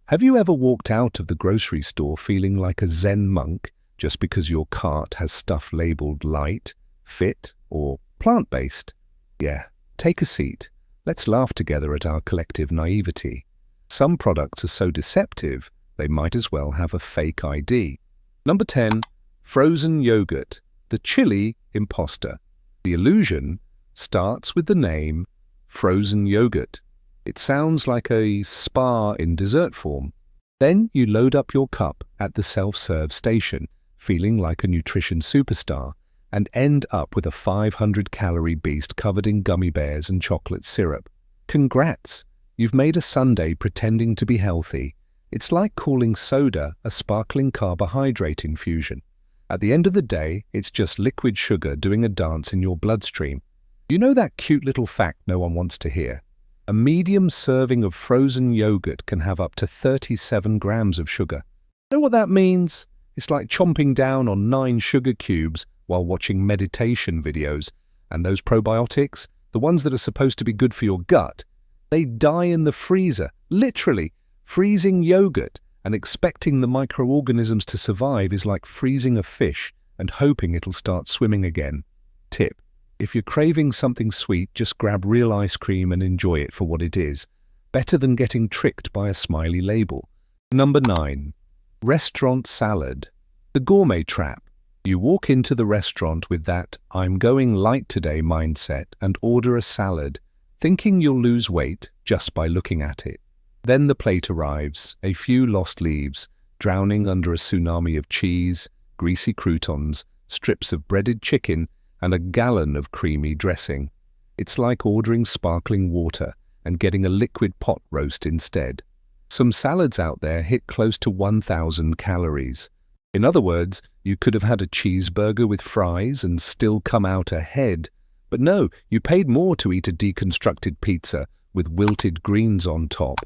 Have you ever walked out of the grocery store feeling like a Zen monk just because your cart has stuff labeled light, fit, or plant-based? Yeah, take a seat. Let's laugh together at our collective naivety. Some products are so deceptive, they might as well have a fake ID. Number 10. Frozen yogurt, the chili imposter. The illusion starts with the name frozen yogurt. It sounds like a spa in dessert form. Then you load up your cup at the self-serve station, feeling like a nutrition superstar, and end up with a 500-calorie beast covered in gummy bears and chocolate syrup. Congrats! You've made a sundae pretending to be healthy. It's like calling soda a sparkling carbohydrate infusion. At the end of the day, it's just liquid sugar doing a dance in your bloodstream. You know that cute little fact no one wants to hear? A medium serving of frozen yogurt can have up to 37 grams of sugar. Know what that means? It's like chomping down on 9 sugar cubes while watching meditation videos. And those probiotics, the ones that are supposed to be good for your gut, they die in the freezer, literally. Freezing yogurt and expecting the microorganisms to survive is like freezing a fish and hoping it'll start swimming again. Tip: if you're craving something sweet, just grab real ice cream and enjoy it for what it is. Better than getting tricked by a smiley label. Number 9. Restaurant salad. The gourmet trap. You walk into the restaurant with that "I'm going light today" mindset and order a salad, thinking you'll lose weight just by looking at it. Then the plate arrives, a few lost leaves, drowning under a tsunami of cheese, greasy croutons, strips of breaded chicken, and a gallon of creamy dressing. It's like ordering sparkling water and getting a liquid pot roast instead. Some salads out there hit close to 1,000 calories. In other words, you could have had a cheeseburger with fries and still come out ahead. But no, you paid more to eat a deconstructed pizza with wilted greens on top.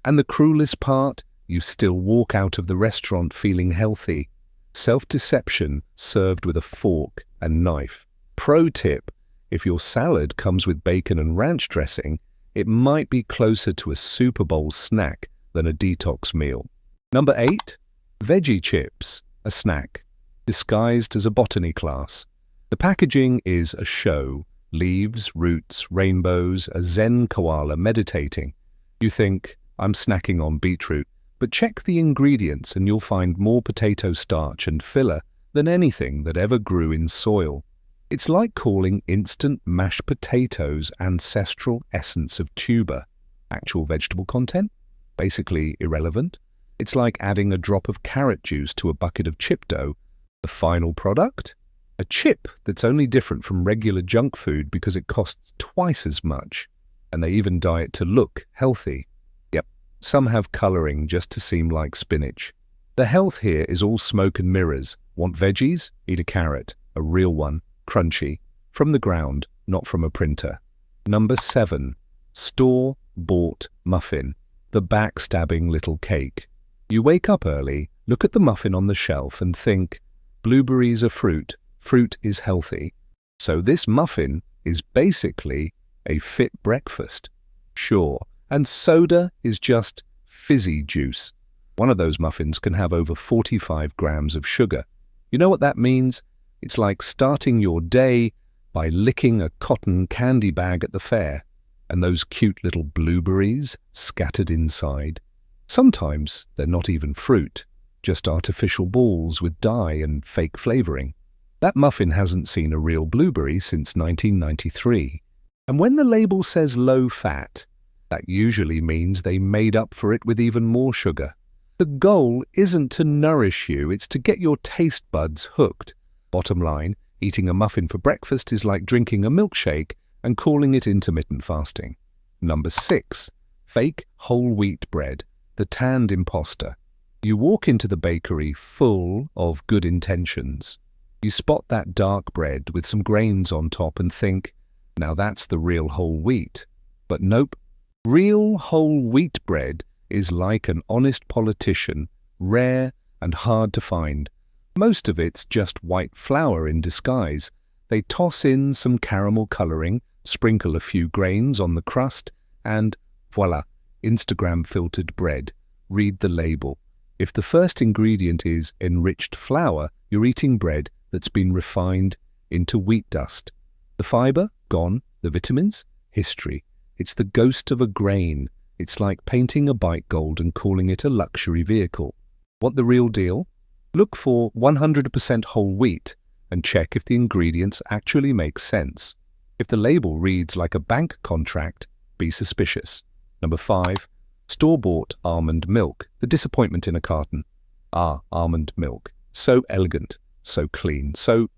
And the cruelest part, you still walk out of the restaurant feeling healthy. Self-deception served with a fork and knife. Pro tip: if your salad comes with bacon and ranch dressing, it might be closer to a Super Bowl snack than a detox meal. Number 8. Veggie chips, a snack, disguised as a botany class. The packaging is a show: leaves, roots, rainbows, a Zen koala meditating. You think, I'm snacking on beetroot, but check the ingredients and you'll find more potato starch and filler than anything that ever grew in soil. It's like calling instant mashed potatoes ancestral essence of tuber. Actual vegetable content? Basically irrelevant. It's like adding a drop of carrot juice to a bucket of chip dough. The final product? A chip that's only different from regular junk food because it costs twice as much. And they even dye it to look healthy. Yep, some have coloring just to seem like spinach. The health here is all smoke and mirrors. Want veggies? Eat a carrot, a real one. Crunchy, from the ground, not from a printer. Number 7. Store-bought muffin, the backstabbing little cake. You wake up early, look at the muffin on the shelf and think, blueberries are fruit, fruit is healthy. So this muffin is basically a fit breakfast. Sure, and soda is just fizzy juice. One of those muffins can have over 45 grams of sugar. You know what that means? It's like starting your day by licking a cotton candy bag at the fair, and those cute little blueberries scattered inside. Sometimes they're not even fruit, just artificial balls with dye and fake flavoring. That muffin hasn't seen a real blueberry since 1993. And when the label says low fat, that usually means they made up for it with even more sugar. The goal isn't to nourish you, it's to get your taste buds hooked. Bottom line, eating a muffin for breakfast is like drinking a milkshake and calling it intermittent fasting. Number 6. Fake whole wheat bread, the tanned imposter. You walk into the bakery full of good intentions. You spot that dark bread with some grains on top and think, now that's the real whole wheat. But nope, real whole wheat bread is like an honest politician, rare and hard to find. Most of it's just white flour in disguise. They toss in some caramel coloring, sprinkle a few grains on the crust, and voila, Instagram-filtered bread. read the label. If the first ingredient is enriched flour, you're eating bread that's been refined into wheat dust. The fiber? Gone. The vitamins? History. It's the ghost of a grain. It's like painting a bike gold and calling it a luxury vehicle. Want the real deal? Look for 100% whole wheat and check if the ingredients actually make sense. If the label reads like a bank contract, be suspicious. Number 5. Store-bought almond milk. The disappointment in a carton. Almond milk. So elegant, so clean, so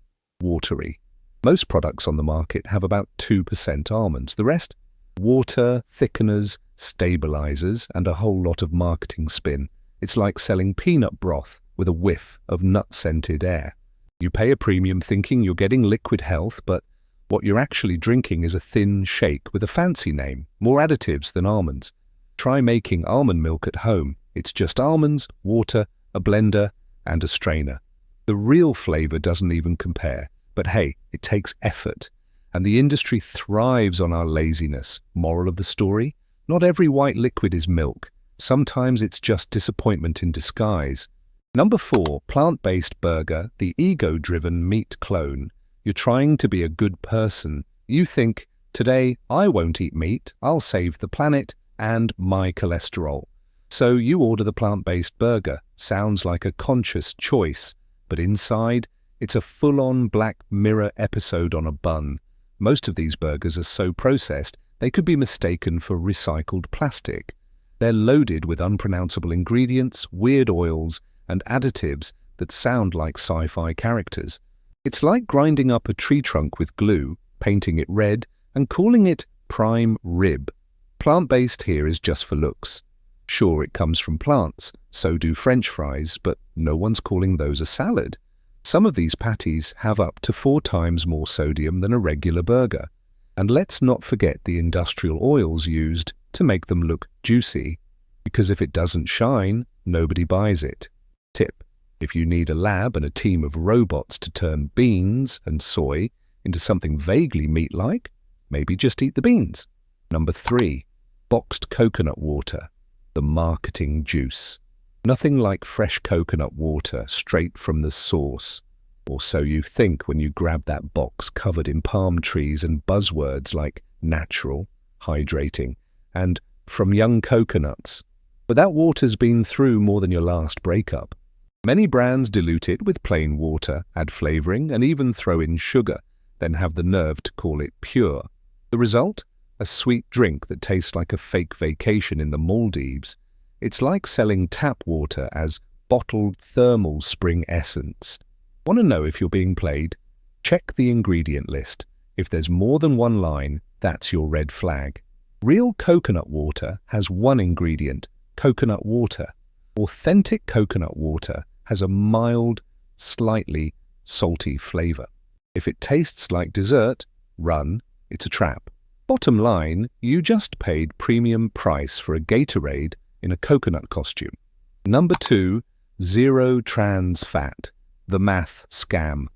watery. Most products on the market have about 2% almonds. The rest? Water, thickeners, stabilizers, and a whole lot of marketing spin. It's like selling peanut broth with a whiff of nut-scented air. You pay a premium thinking you're getting liquid health, but what you're actually drinking is a thin shake with a fancy name, more additives than almonds. Try making almond milk at home. It's just almonds, water, a blender, and a strainer. The real flavor doesn't even compare. But hey, it takes effort. And the industry thrives on our laziness. Moral of the story? Not every white liquid is milk. Sometimes it's just disappointment in disguise. Number 4, plant-based burger, the ego-driven meat clone. You're trying to be a good person. You think, today I won't eat meat, I'll save the planet and my cholesterol. So you order the plant-based burger. Sounds like a conscious choice, but inside, it's a full-on Black Mirror episode on a bun. Most of these burgers are so processed, they could be mistaken for recycled plastic. They're loaded with unpronounceable ingredients, weird oils, and additives that sound like sci-fi characters. It's like grinding up a tree trunk with glue, painting it red, and calling it prime rib. Plant-based here is just for looks. Sure, it comes from plants, so do French fries, but no one's calling those a salad. Some of these patties have up to 4 times more sodium than a regular burger. And let's not forget the industrial oils used to make them look juicy, because if it doesn't shine, nobody buys it. Tip: if you need a lab and a team of robots to turn beans and soy into something vaguely meat-like, maybe just eat the beans. Number 3, boxed coconut water, the marketing juice. Nothing like fresh coconut water straight from the source. Or so you think when you grab that box covered in palm trees and buzzwords like natural, hydrating, and from young coconuts. But that water's been through more than your last breakup. Many brands dilute it with plain water, add flavoring, and even throw in sugar, then have the nerve to call it pure. The result? A sweet drink that tastes like a fake vacation in the Maldives. It's like selling tap water as bottled thermal spring essence. Want to know if you're being played? Check the ingredient list. If there's more than one line, that's your red flag. Real coconut water has one ingredient, coconut water. Authentic coconut water has a mild, slightly salty flavor. If it tastes like dessert, run, it's a trap. Bottom line, you just paid premium price for a Gatorade in a coconut costume. Number 2, zero trans fat, the math scam.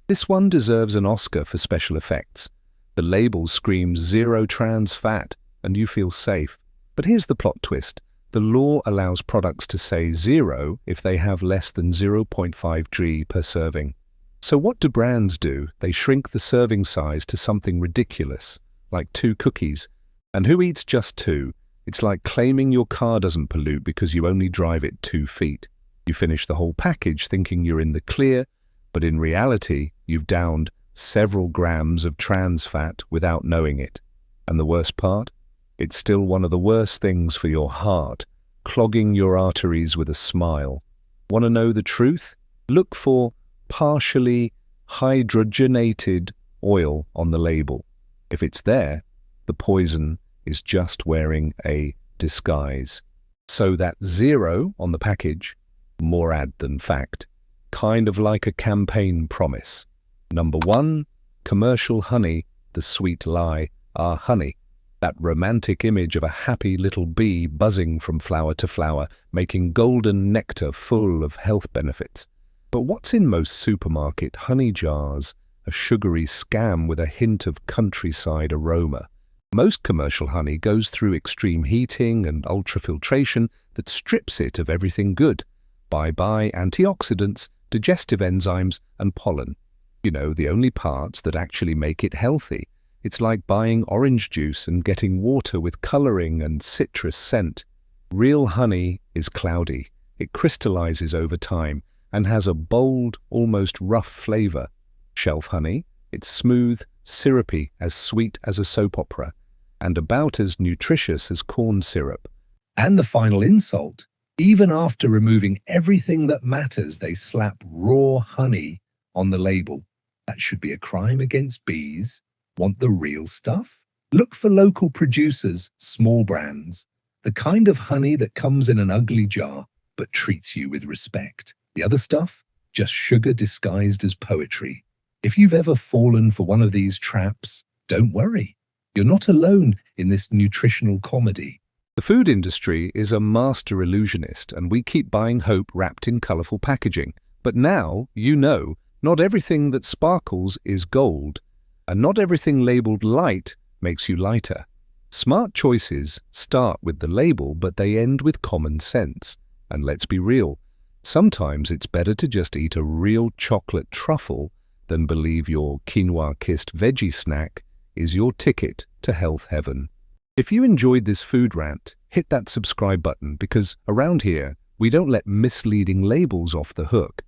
This one deserves an Oscar for special effects. The label screams zero trans fat, and you feel safe. But here's the plot twist. The law allows products to say zero if they have less than 0.5 g per serving. So what do brands do? They shrink the serving size to something ridiculous, like 2 cookies. And who eats just 2? It's like claiming your car doesn't pollute because you only drive it 2 feet. You finish the whole package thinking you're in the clear, but in reality, you've downed several grams of trans fat without knowing it. And the worst part? It's still one of the worst things for your heart, clogging your arteries with a smile. Want to know the truth? Look for partially hydrogenated oil on the label. If it's there, the poison is just wearing a disguise. So that 0 on the package, more ad than fact. Kind of like a campaign promise. Number 1, commercial honey, the sweet lie. Honey. That romantic image of a happy little bee buzzing from flower to flower, making golden nectar full of health benefits. But what's in most supermarket honey jars? A sugary scam with a hint of countryside aroma. Most commercial honey goes through extreme heating and ultrafiltration that strips it of everything good. Bye-bye antioxidants, digestive enzymes, and pollen. You know, the only parts that actually make it healthy. It's like buying orange juice and getting water with coloring and citrus scent. Real honey is cloudy. It crystallizes over time and has a bold, almost rough flavor. Shelf honey, it's smooth, syrupy, as sweet as a soap opera, and about as nutritious as corn syrup. And the final insult, even after removing everything that matters, they slap raw honey on the label. That should be a crime against bees. Want the real stuff? Look for local producers, small brands, the kind of honey that comes in an ugly jar but treats you with respect. The other stuff? Just sugar disguised as poetry. If you've ever fallen for one of these traps, don't worry. You're not alone in this nutritional comedy. The food industry is a master illusionist, and we keep buying hope wrapped in colorful packaging. But now, you know, not everything that sparkles is gold, and not everything labeled light makes you lighter. Smart choices start with the label, but they end with common sense. And let's be real, sometimes it's better to just eat a real chocolate truffle than believe your quinoa-kissed veggie snack is your ticket to health heaven. If you enjoyed this food rant, hit that subscribe button, because around here, we don't let misleading labels off the hook.